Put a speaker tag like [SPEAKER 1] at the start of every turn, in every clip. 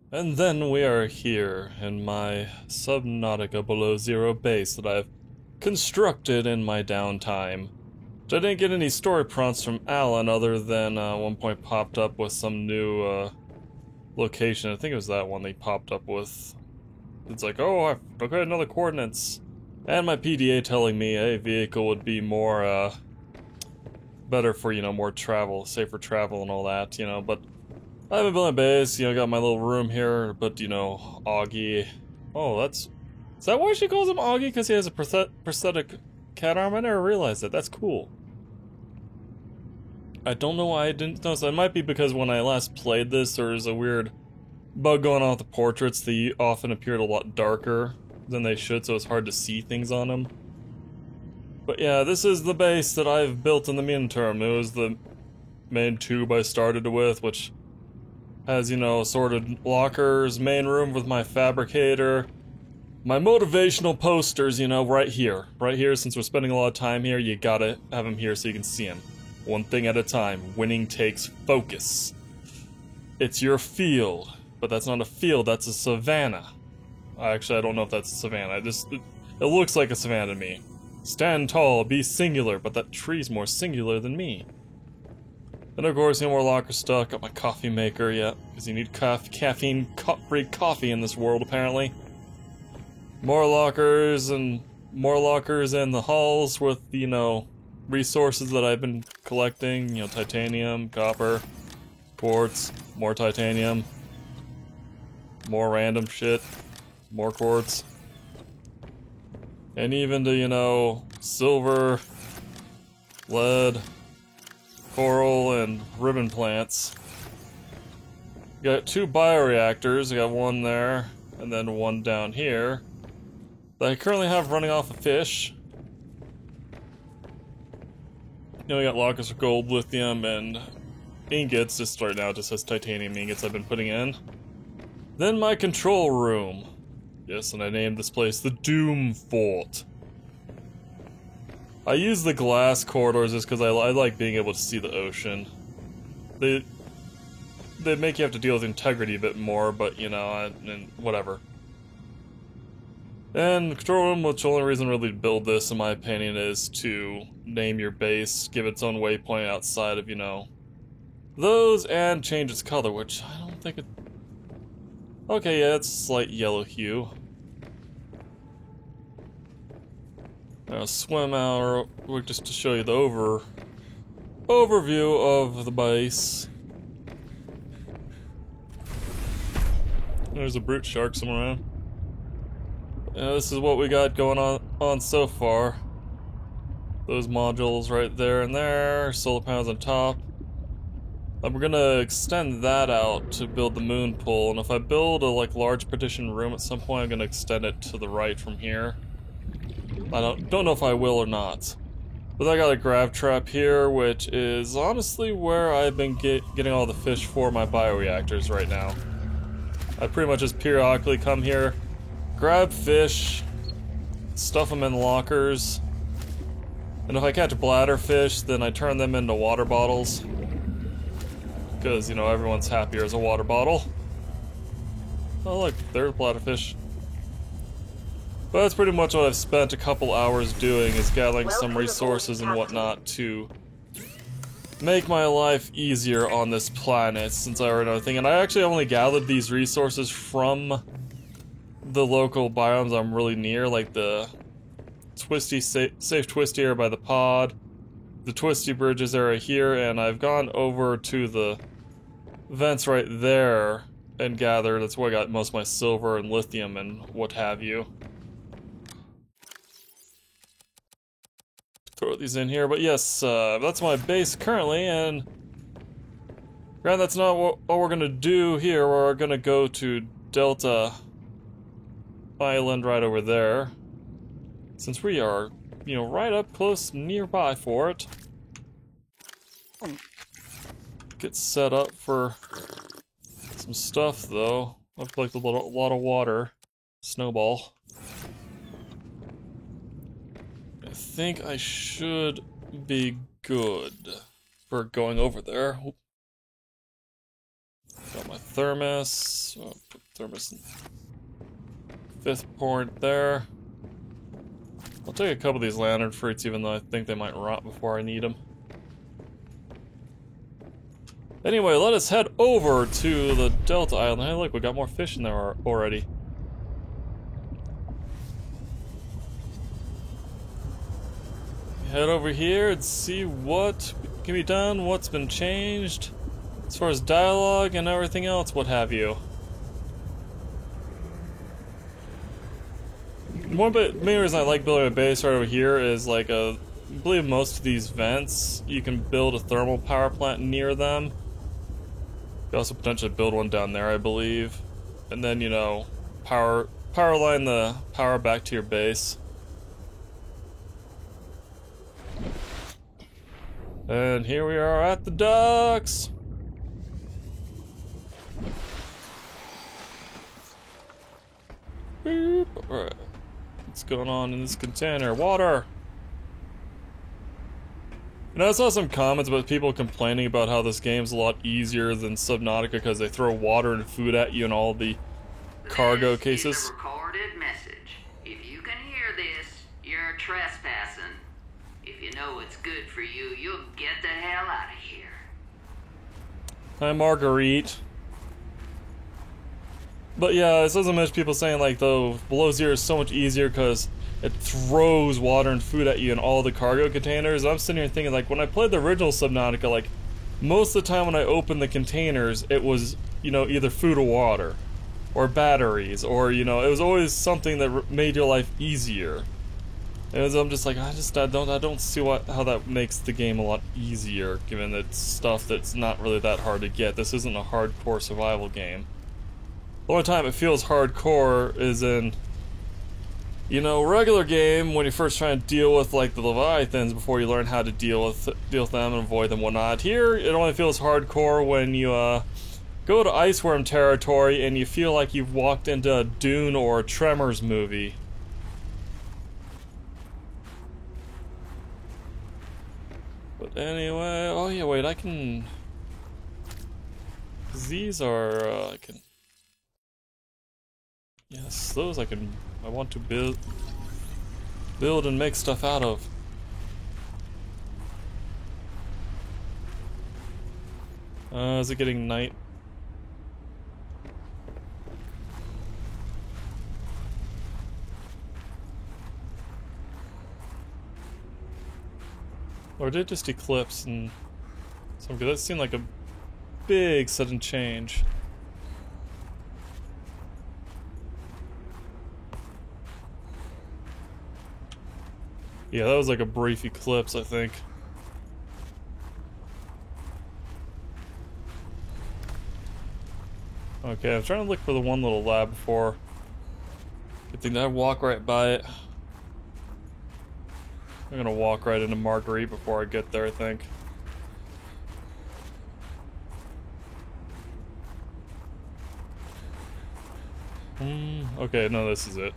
[SPEAKER 1] And then we are here in my Subnautica Below Zero base that I've constructed in my downtime. I didn't get any story prompts from Alan other than one point popped up with some new location. I think it was that one they popped up with. It's like, oh, I've got another coordinates. And my PDA telling me a vehicle would be more better for, more travel, safer travel and all that, but I haven't built a base, got my little room here, but, Augie. Oh, is that why she calls him Augie? Because he has a prosthetic cat arm? I never realized that. That's cool. I don't know why I didn't notice. It might be because when I last played this, there was a weird bug going on with the portraits. They often appeared a lot darker than they should, so it's hard to see things on them. But yeah, this is the base that I've built in the midterm. It was the main tube I started with, which has, assorted lockers, main room with my fabricator, my motivational posters, right here. Right here, since we're spending a lot of time here, you gotta have them here so you can see them. One thing at a time. Winning takes focus. It's your field, but that's not a field, that's a savanna. Actually, I don't know if that's a savanna. It looks like a savanna to me. Stand tall, be singular, but that tree's more singular than me. Then of course, more locker stuff. Got my coffee maker, yeah, because you need caffeine-free coffee in this world, apparently. More lockers in the halls with, resources that I've been collecting. Titanium, copper, quartz, more titanium, more random shit, more quartz. And even to, silver, lead, coral, and ribbon plants. Got 2 bioreactors. I got one there, and then one down here that I currently have running off of fish. We got lockers of gold, lithium, and ingots. Just right now, it just says titanium ingots I've been putting in. Then my control room. Yes, and I named this place the Doom Fort. I use the glass corridors just because I like being able to see the ocean. They make you have to deal with integrity a bit more, but and whatever. And the control room, which the only reason really to build this, in my opinion, is to name your base, give its own waypoint outside of, those, and change its color, which I don't think it... Okay, yeah, it's a slight yellow hue. I'll swim out real quick just to show you the overview of the base. There's a brute shark somewhere around. This is what we got going on so far. Those modules right there and there, solar panels on top. We're gonna extend that out to build the moon pool, and if I build a large partition room at some point, I'm gonna extend it to the right from here. I don't know if I will or not. But I got a grab trap here, which is honestly where I've been getting all the fish for my bioreactors right now. I pretty much just periodically come here, grab fish, stuff them in lockers, and if I catch bladderfish, then I turn them into water bottles. Because, everyone's happier as a water bottle. Oh look, there's bladderfish. But that's pretty much what I've spent a couple hours doing, is gathering some resources and whatnot to make my life easier on this planet, since I already know everything. And I actually only gathered these resources from the local biomes I'm really near, like the Twisty, Safe Twisty area by the pod, the Twisty Bridges area here, and I've gone over to the vents right there and gathered. That's where I got most of my silver and lithium and what have you. Throw these in here, but yes, that's my base currently, and granted, that's not what we're gonna do here. We're gonna go to Delta Island right over there, since we are, right up close nearby for it. Get set up for some stuff, though. Looks like a lot of water. Snowball. I think I should be good for going over there. Got my thermos. Oh, put thermos in 5th point there. I'll take a couple of these lantern fruits, even though I think they might rot before I need them. Anyway, let us head over to the Delta Island. Hey, look, we got more fish in there already. Head over here and see what can be done, what's been changed, as far as dialogue and everything else, what have you. Main reason I like building a base right over here is like I believe most of these vents, you can build a thermal power plant near them. You can also potentially build one down there, I believe. And then, you know, power line the power back to your base. And here we are at the docks. Boop. Alright. What's going on in this container? Water! You know, I saw some comments about people complaining about how this game's a lot easier than Subnautica because they throw water and food at you in all the cargo cases.
[SPEAKER 2] This is a recorded message. If you can hear this, you're trespassing. If you know what's good for you, you'll get the hell out of here.
[SPEAKER 1] Hi, Marguerite. But yeah, it doesn't much people saying like, though, below zero is so much easier because it throws water and food at you in all the cargo containers. I'm sitting here thinking, like, when I played the original Subnautica, like, most of the time when I opened the containers, it was, you know, either food or water, or batteries, or, you know, it was always something that made your life easier. And I'm just like, I don't see how that makes the game a lot easier, given that it's stuff that's not really that hard to get. This isn't a hardcore survival game. The only time it feels hardcore is in, you know, regular game when you're first trying to deal with like the Leviathans before you learn how to deal with them and avoid them and whatnot. Here, it only feels hardcore when you go to Iceworm territory and you feel like you've walked into a Dune or a Tremors movie. But anyway, oh yeah, wait, I can. 'Cause these are I can. Yes, those I want to build and make stuff out of. Is it getting night? Or did it just eclipse and something? That seemed like a big sudden change. Yeah, that was like a brief eclipse, I think. Okay, I'm trying to look for the one little lab before. Good thing that I walk right by it. I'm gonna walk right into Marguerite before I get there, I think. Okay, no, this is it.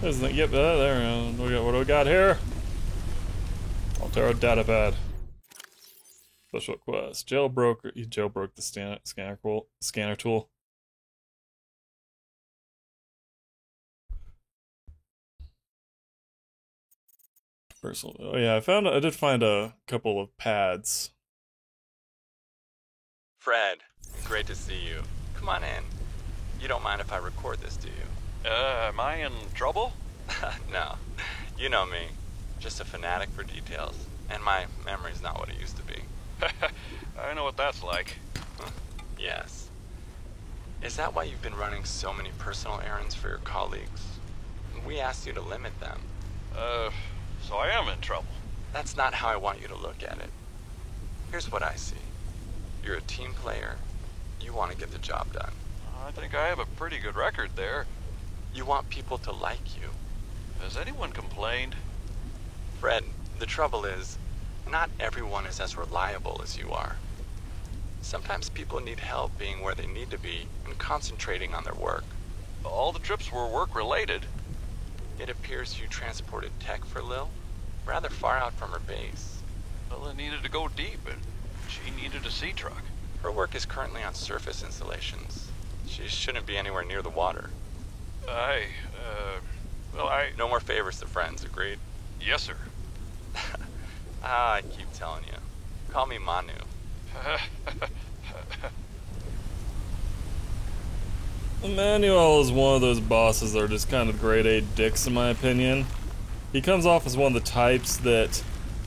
[SPEAKER 1] Yep, there. What do we got here? Altera datapad. Special quest. You jailbroke the scanner tool. Personal. Oh yeah, I did find a couple of pads.
[SPEAKER 3] Fred, great to see you. Come on in. You don't mind if I record this, do you?
[SPEAKER 4] Am I in trouble?
[SPEAKER 3] No. You know me. Just a fanatic for details. And my memory's not what it used to be.
[SPEAKER 4] I know what that's like.
[SPEAKER 3] Yes. Is that why you've been running so many personal errands for your colleagues? We asked you to limit them.
[SPEAKER 4] So I am in trouble.
[SPEAKER 3] That's not how I want you to look at it. Here's what I see. You're a team player. You want to get the job done.
[SPEAKER 4] I think I have a pretty good record there.
[SPEAKER 3] You want people to like you.
[SPEAKER 4] Has anyone complained?
[SPEAKER 3] Fred, the trouble is, not everyone is as reliable as you are. Sometimes people need help being where they need to be and concentrating on their work.
[SPEAKER 4] All the trips were work-related.
[SPEAKER 3] It appears you transported tech for Lil, rather far out from her base.
[SPEAKER 4] Well, it needed to go deep, and she needed a sea truck.
[SPEAKER 3] Her work is currently on surface installations. She shouldn't be anywhere near the water.
[SPEAKER 4] No
[SPEAKER 3] No more favors to friends, agreed?
[SPEAKER 4] Yes, sir.
[SPEAKER 3] I keep telling you. Call me Manu.
[SPEAKER 1] Emmanuel is one of those bosses that are just kind of grade A dicks in my opinion. He comes off as one of the types that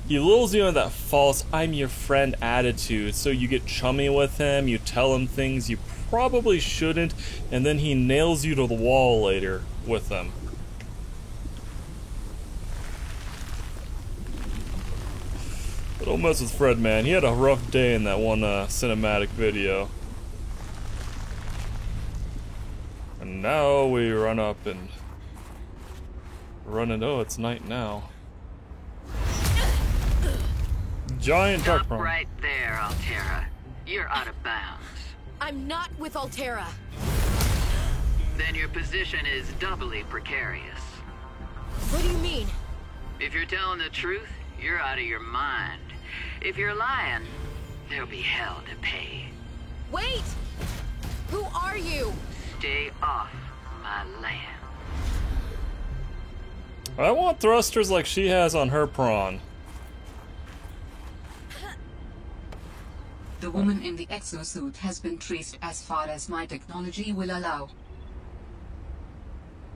[SPEAKER 1] he lulls you into that false I'm your friend attitude, so you get chummy with him, you tell him things you probably shouldn't, and then he nails you to the wall later with them. But don't mess with Fred, man. He had a rough day in that one cinematic video. And now we run up and run into, oh, it's night now. Giant truck
[SPEAKER 2] Stop
[SPEAKER 1] problem.
[SPEAKER 2] right there, Alterra. You're out of bounds.
[SPEAKER 5] I'm not with Alterra.
[SPEAKER 2] Then your position is doubly precarious.
[SPEAKER 5] What do you mean?
[SPEAKER 2] If you're telling the truth, you're out of your mind. If you're lying, there'll be hell to pay.
[SPEAKER 5] Wait! Who are you?
[SPEAKER 2] Stay off my land.
[SPEAKER 1] I want thrusters like she has on her prawn.
[SPEAKER 6] The woman in the exosuit has been traced as far as my technology will allow.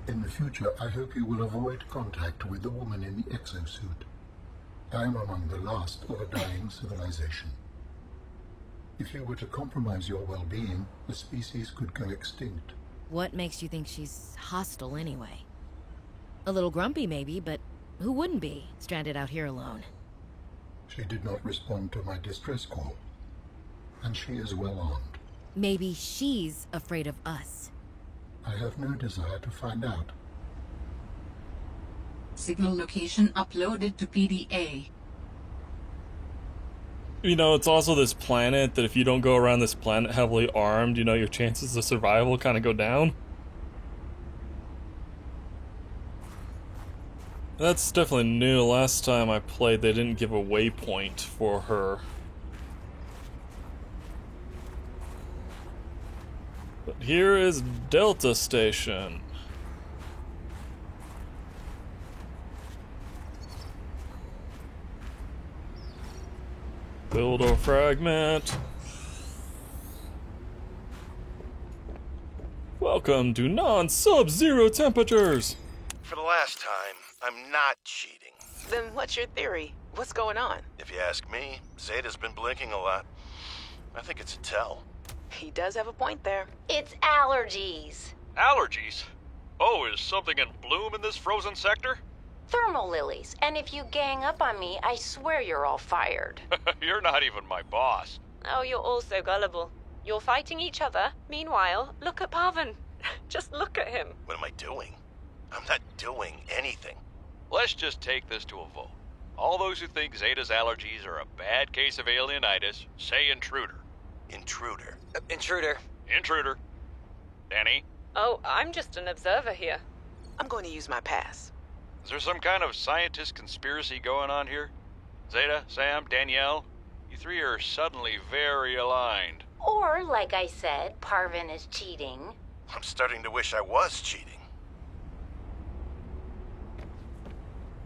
[SPEAKER 7] In the future, I hope you will avoid contact with the woman in the exosuit. I am among the last of a dying civilization. If you were to compromise your well-being, the species could go extinct.
[SPEAKER 5] What makes you think she's hostile anyway? A little grumpy maybe, but who wouldn't be, stranded out here alone?
[SPEAKER 7] She did not respond to my distress call, and she is well armed.
[SPEAKER 5] Maybe she's afraid of us.
[SPEAKER 7] I have no desire to find out.
[SPEAKER 6] Signal location uploaded to PDA.
[SPEAKER 1] You know, it's also this planet that if you don't go around this planet heavily armed, you know, your chances of survival kind of go down. That's definitely new. Last time I played, they didn't give a waypoint for her. But here is Delta Station. Build a fragment. Welcome to non-sub-zero temperatures.
[SPEAKER 8] For the last time, I'm not cheating.
[SPEAKER 9] Then what's your theory? What's going on?
[SPEAKER 8] If you ask me, Zeta's been blinking a lot. I think it's a tell.
[SPEAKER 9] He does have a point there.
[SPEAKER 10] It's allergies.
[SPEAKER 4] Allergies? Oh, is something in bloom in this frozen sector?
[SPEAKER 10] Thermal lilies. And if you gang up on me, I swear you're all fired.
[SPEAKER 4] You're not even my boss.
[SPEAKER 11] Oh, you're all so gullible. You're fighting each other. Meanwhile, look at Parvin. Just look at him.
[SPEAKER 8] What am I doing? I'm not doing anything.
[SPEAKER 4] Let's just take this to a vote. All those who think Zeta's allergies are a bad case of alienitis, say intruder.
[SPEAKER 8] Intruder.
[SPEAKER 9] Intruder.
[SPEAKER 4] Intruder. Danny?
[SPEAKER 11] Oh, I'm just an observer here.
[SPEAKER 9] I'm going to use my pass.
[SPEAKER 4] Is there some kind of scientist conspiracy going on here? Zeta, Sam, Danielle? You three are suddenly very aligned.
[SPEAKER 10] Or, like I said, Parvin is cheating.
[SPEAKER 8] I'm starting to wish I was cheating.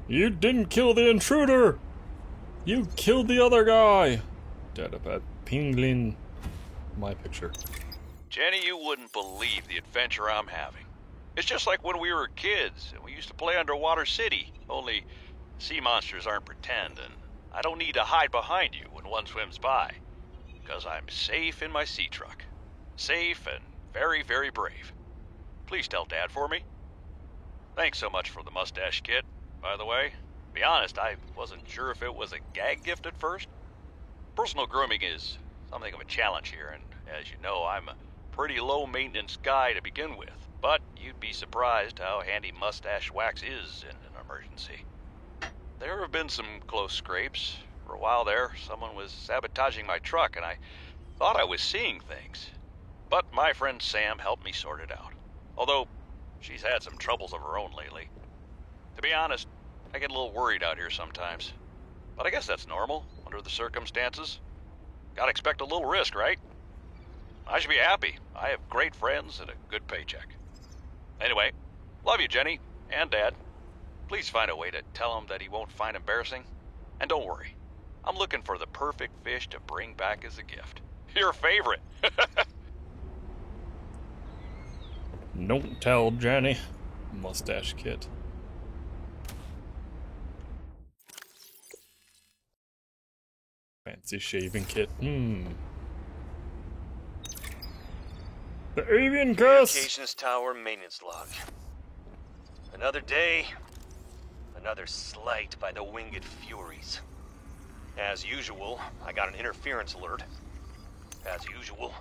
[SPEAKER 1] You didn't kill the intruder! You killed the other guy! Dadapat Pinglin. My picture.
[SPEAKER 4] Jenny, you wouldn't believe the adventure I'm having. It's just like when we were kids and we used to play Underwater City, only sea monsters aren't pretend, and I don't need to hide behind you when one swims by, because I'm safe in my sea truck. Safe and very, very brave. Please tell Dad for me. Thanks so much for the mustache kit, by the way. To be honest, I wasn't sure if it was a gag gift at first. Personal grooming is something of a challenge here, and as you know, I'm a pretty low-maintenance guy to begin with. But you'd be surprised how handy mustache wax is in an emergency. There have been some close scrapes. For a while there, someone was sabotaging my truck, and I thought I was seeing things. But my friend Sam helped me sort it out. Although, she's had some troubles of her own lately. To be honest, I get a little worried out here sometimes. But I guess that's normal, under the circumstances. Gotta expect a little risk, right? I should be happy. I have great friends and a good paycheck. Anyway, love you, Jenny, and Dad. Please find a way to tell him that he won't find embarrassing. And don't worry, I'm looking for the perfect fish to bring back as a gift. Your favorite.
[SPEAKER 1] Don't tell Jenny. Mustache kit. Fancy shaving kit. The avian curse!
[SPEAKER 12] Communications tower maintenance log. Another day, another slight by the winged furies. As usual, I got an interference alert. As usual,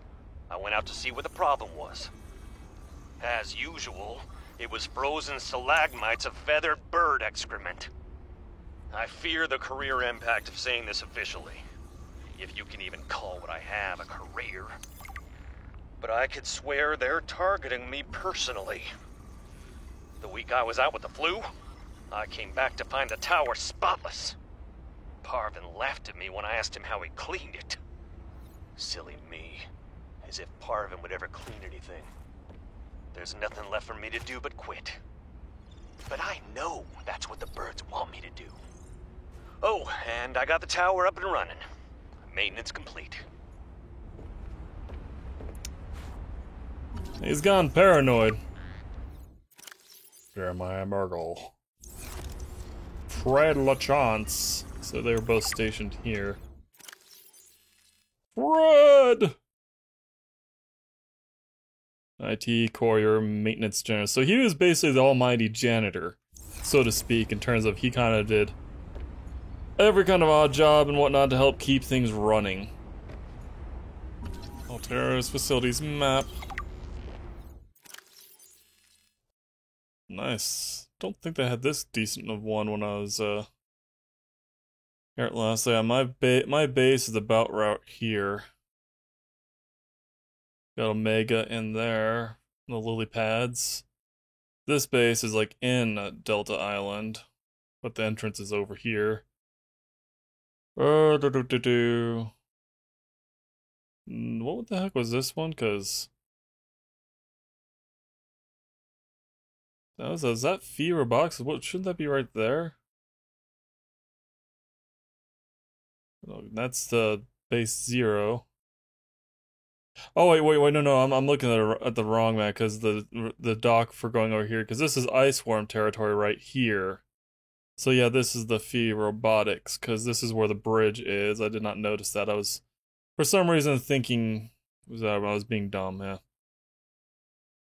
[SPEAKER 12] I went out to see what the problem was. As usual, it was frozen stalagmites of feathered bird excrement. I fear the career impact of saying this officially, if you can even call what I have a career. But I could swear they're targeting me personally. The week I was out with the flu, I came back to find the tower spotless. Parvin laughed at me when I asked him how he cleaned it. Silly me. As if Parvin would ever clean anything. There's nothing left for me to do but quit. But I know that's what the birds want me to do. Oh, and I got the tower up and running. Maintenance complete.
[SPEAKER 1] He's gone paranoid. Jeremiah Murgle. Fred LaChance. So they were both stationed here. Fred! IT courier maintenance janitor. So he was basically the almighty janitor, so to speak, in terms of he kind of did every kind of odd job and whatnot to help keep things running. Alterra's facilities map. Nice. Don't think they had this decent of one when I was here at last. Yeah, my base is about right here. Got Omega in there, the lily pads. This base is like in Delta Island, but the entrance is over here. What the heck was this one? Cause is that Phi Robotics? What shouldn't that be right there? Oh, that's the base 0. Oh wait, no, I'm looking at the wrong map because the dock for going over here because this is Iceworm territory right here. So yeah, this is the Phi Robotics because this is where the bridge is. I did not notice that. I was for some reason thinking I was being dumb. Yeah,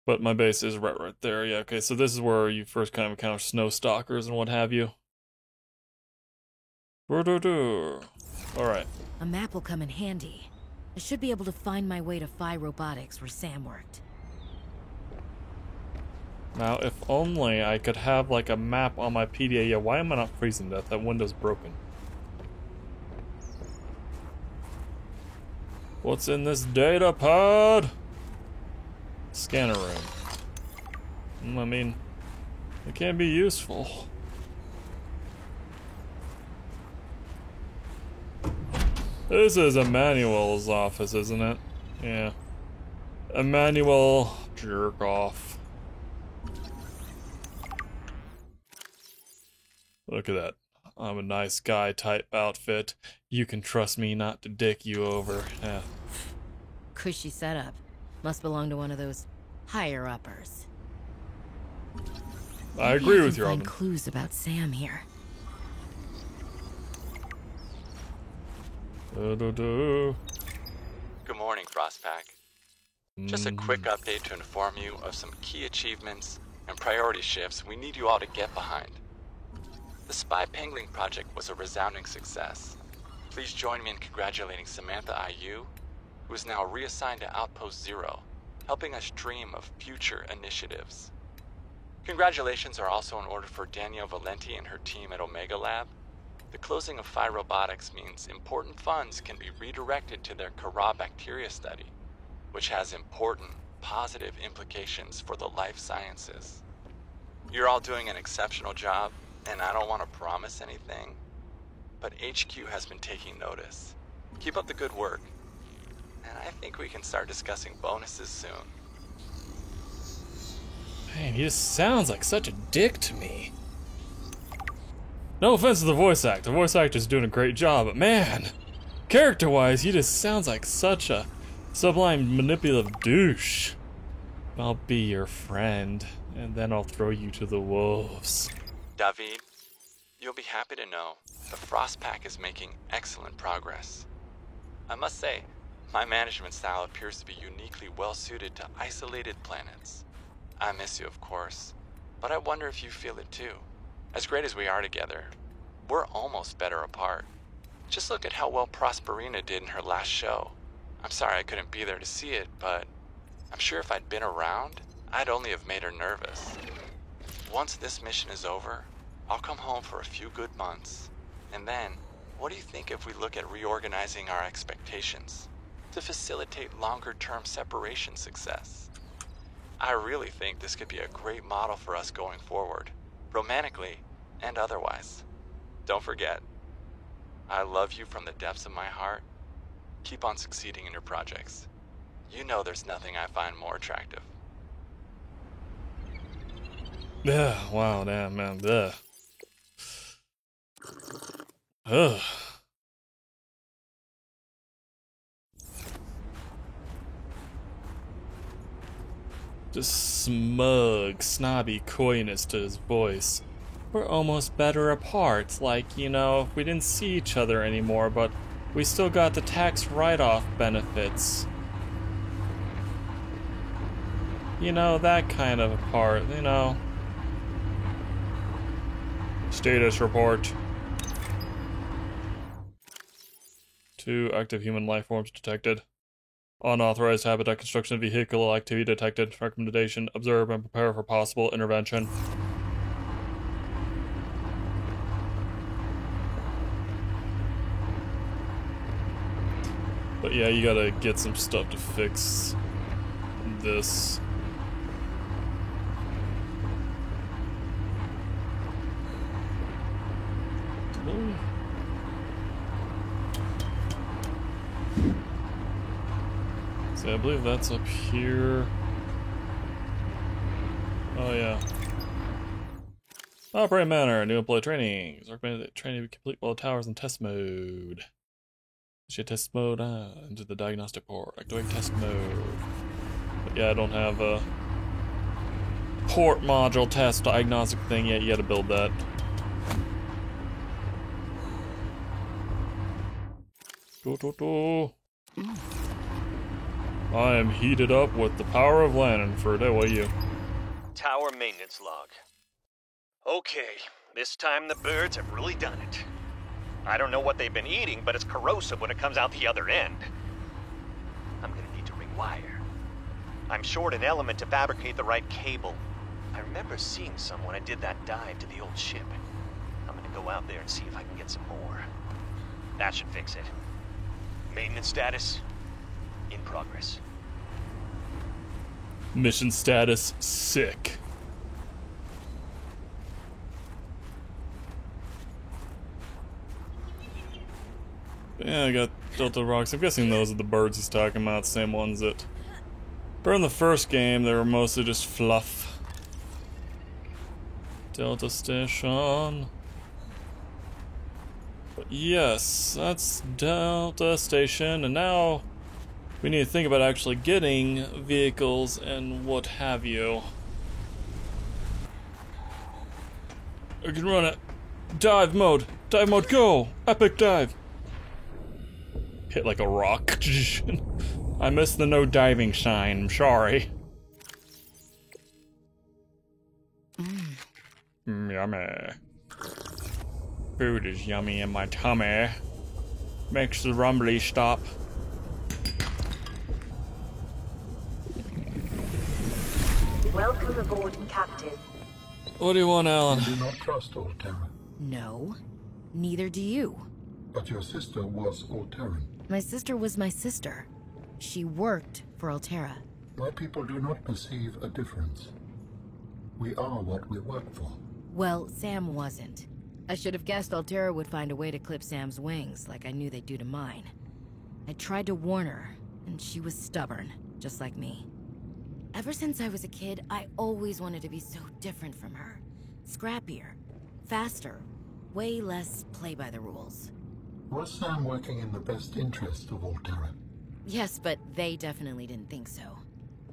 [SPEAKER 1] but my base is right there. Yeah, okay. So this is where you first kind of encounter snow stalkers and what have you. All right.
[SPEAKER 5] A map will come in handy. I should be able to find my way to Phi Robotics where Sam worked.
[SPEAKER 1] Now, if only I could have like a map on my PDA. Yeah, why am I not freezing that? That window's broken. What's in this data pod? Scanner room. I mean, it can be useful. This is Emmanuel's office, isn't it? Yeah. Emmanuel Jerkoff. Look at that. I'm a nice guy type outfit. You can trust me not to dick you over. Yeah.
[SPEAKER 5] Cushy setup. Must belong to one of those higher-uppers.
[SPEAKER 1] I agree with you,
[SPEAKER 5] Find
[SPEAKER 1] Robin.
[SPEAKER 5] clues about Sam here.
[SPEAKER 3] Good morning, Frostpack. Just a quick update to inform you of some key achievements and priority shifts we need you all to get behind. The Spy Pangling project was a resounding success. Please join me in congratulating Samantha IU, who is now reassigned to Outpost 0, helping us dream of future initiatives. Congratulations are also in order for Danielle Valenti and her team at Omega Lab. The closing of Phi Robotics means important funds can be redirected to their Kara bacteria study, which has important, positive implications for the life sciences. You're all doing an exceptional job, and I don't want to promise anything, but HQ has been taking notice. Keep up the good work, and I think we can start discussing bonuses soon.
[SPEAKER 1] Man, he just sounds like such a dick to me. No offense to the voice actor. The voice actor's doing a great job, but man, character-wise, he just sounds like such a sublime manipulative douche. I'll be your friend, and then I'll throw you to the wolves.
[SPEAKER 3] David, you'll be happy to know the Frostpack is making excellent progress. I must say, my management style appears to be uniquely well-suited to isolated planets. I miss you, of course, but I wonder if you feel it too. As great as we are together, we're almost better apart. Just look at how well Prosperina did in her last show. I'm sorry I couldn't be there to see it, but I'm sure if I'd been around, I'd only have made her nervous. Once this mission is over, I'll come home for a few good months. And then, what do you think if we look at reorganizing our expectations to facilitate longer-term separation success? I really think this could be a great model for us going forward, romantically and otherwise. Don't forget, I love you from the depths of my heart. Keep on succeeding in your projects. You know there's nothing I find more attractive.
[SPEAKER 1] Yeah, wow, damn, man, ugh. Ugh. Just smug, snobby coyness to his voice. We're almost better apart, like, you know, if we didn't see each other anymore, but we still got the tax write-off benefits. You know, that kind of apart, you know. Status report. 2 active human life forms detected. Unauthorized habitat construction vehicle activity detected. Recommendation: observe and prepare for possible intervention. But yeah, you gotta get some stuff to fix this. See, I believe that's up here. Oh yeah. Operate manner, new employee training. Recommended that training be complete while the tower's in test mode. Initiate test mode, into the diagnostic port. Activate test mode. But yeah, I don't have a port module test diagnostic thing yet. You gotta build that. I am heated up with the power of Lannonford. How about you?
[SPEAKER 12] Tower maintenance log. Okay, this time the birds have really done it. I don't know what they've been eating, but it's corrosive when it comes out the other end. I'm gonna need to rewire. I'm short an element to fabricate the right cable. I remember seeing some when I did that dive to the old ship. I'm gonna go out there and see if I can get some more. That should fix it. Maintenance status, in progress.
[SPEAKER 1] Mission status, sick. Yeah, I got Delta Rocks. I'm guessing those are the birds he's talking about, the same ones that were in the first game. They were mostly just fluff. Delta Station. But yes, that's Delta Station, and now we need to think about actually getting vehicles and what have you. I can run it. Dive mode. Dive mode, go! Epic dive! Hit like a rock. I missed the no diving sign, I'm sorry. Yummy. Food is yummy in my tummy. Makes the rumbly stop.
[SPEAKER 13] Welcome aboard, Captain.
[SPEAKER 1] What do you want, Alan?
[SPEAKER 7] You do not trust Alterra.
[SPEAKER 5] No, neither do you.
[SPEAKER 7] But your sister was Alterran.
[SPEAKER 5] My sister was my sister. She worked for Alterra.
[SPEAKER 7] My people do not perceive a difference. We are what we work for.
[SPEAKER 5] Well, Sam wasn't. I should have guessed Alterra would find a way to clip Sam's wings, like I knew they'd do to mine. I tried to warn her, and she was stubborn, just like me. Ever since I was a kid, I always wanted to be so different from her. Scrappier, faster, way less play by the rules.
[SPEAKER 7] Was Sam working in the best interest of Alterra?
[SPEAKER 5] Yes, but they definitely didn't think so.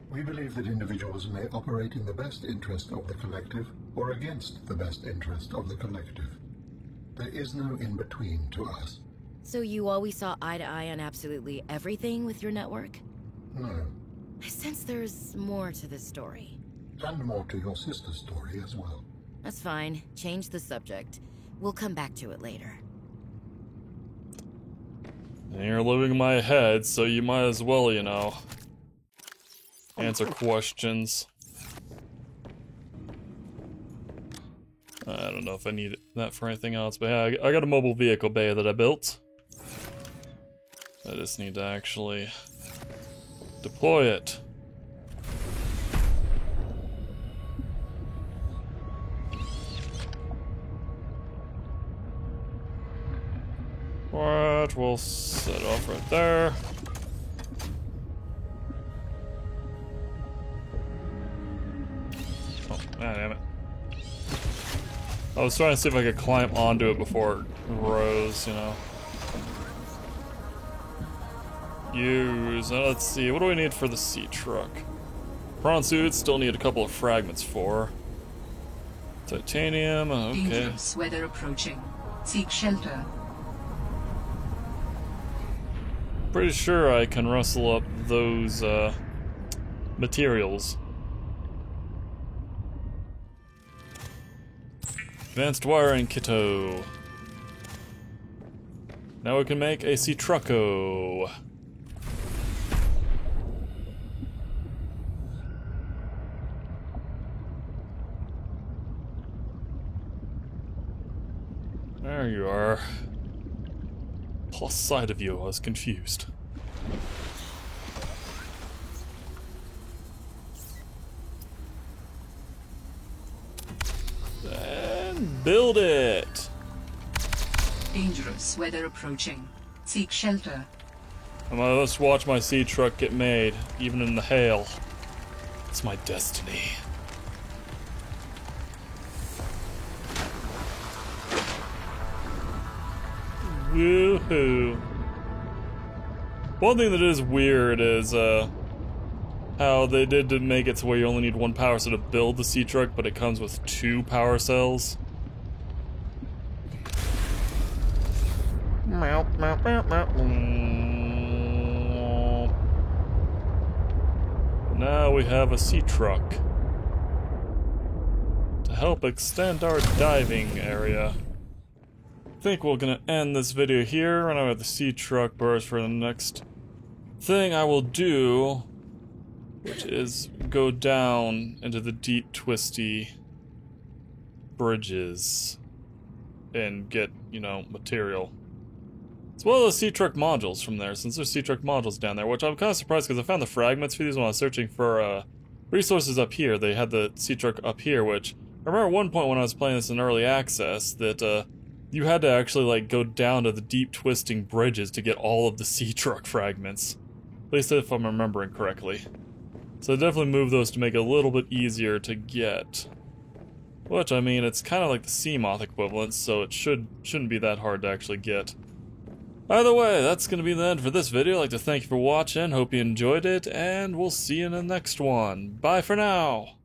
[SPEAKER 7] We believe that individuals may operate in the best interest of the collective or against the best interest of the collective. There is no in-between to us.
[SPEAKER 5] So you always saw eye to eye on absolutely everything with your network?
[SPEAKER 7] No.
[SPEAKER 5] I sense there's more to this story.
[SPEAKER 7] And more to your sister's story as well.
[SPEAKER 5] That's fine. Change the subject. We'll come back to it later.
[SPEAKER 1] You're living in my head, so you might as well, you know, answer questions. I don't know if I need that for anything else, but yeah, I got a mobile vehicle bay that I built. I just need to actually deploy it. What? We'll set it off right there. Oh, damn it. I was trying to see if I could climb onto it before it rose, you know. Use. Let's see, what do we need for the sea truck? Prawn suits, still need a couple of fragments for. Titanium, okay.
[SPEAKER 6] Dangerous weather approaching. Seek shelter.
[SPEAKER 1] Pretty sure I can rustle up those materials. Advanced wiring kitto. Now we can make a sea trucko. There you are. Plus side of you, I was confused. And build it!
[SPEAKER 6] Dangerous weather approaching. Seek shelter.
[SPEAKER 1] Let's watch my sea truck get made, even in the hail. It's my destiny. Woohoo. One thing that is weird is how they did to make it to where you only need one power cell to build the sea truck, but it comes with 2 power cells. Now we have a sea truck to help extend our diving area. I think we're gonna end this video here, and I have the sea truck burst for the next thing I will do, which is go down into the deep, twisty bridges and get, you know, material. As well as sea truck modules from there, since there's sea truck modules down there, which I'm kind of surprised because I found the fragments for these when I was searching for resources up here. They had the sea truck up here, which I remember at one point when I was playing this in early access that you had to actually like go down to the deep twisting bridges to get all of the sea truck fragments. At least if I'm remembering correctly. So I definitely moved those to make it a little bit easier to get. Which, I mean, it's kind of like the Seamoth equivalent, so it shouldn't be that hard to actually get. Either way, that's going to be the end for this video. I'd like to thank you for watching, hope you enjoyed it, and we'll see you in the next one. Bye for now!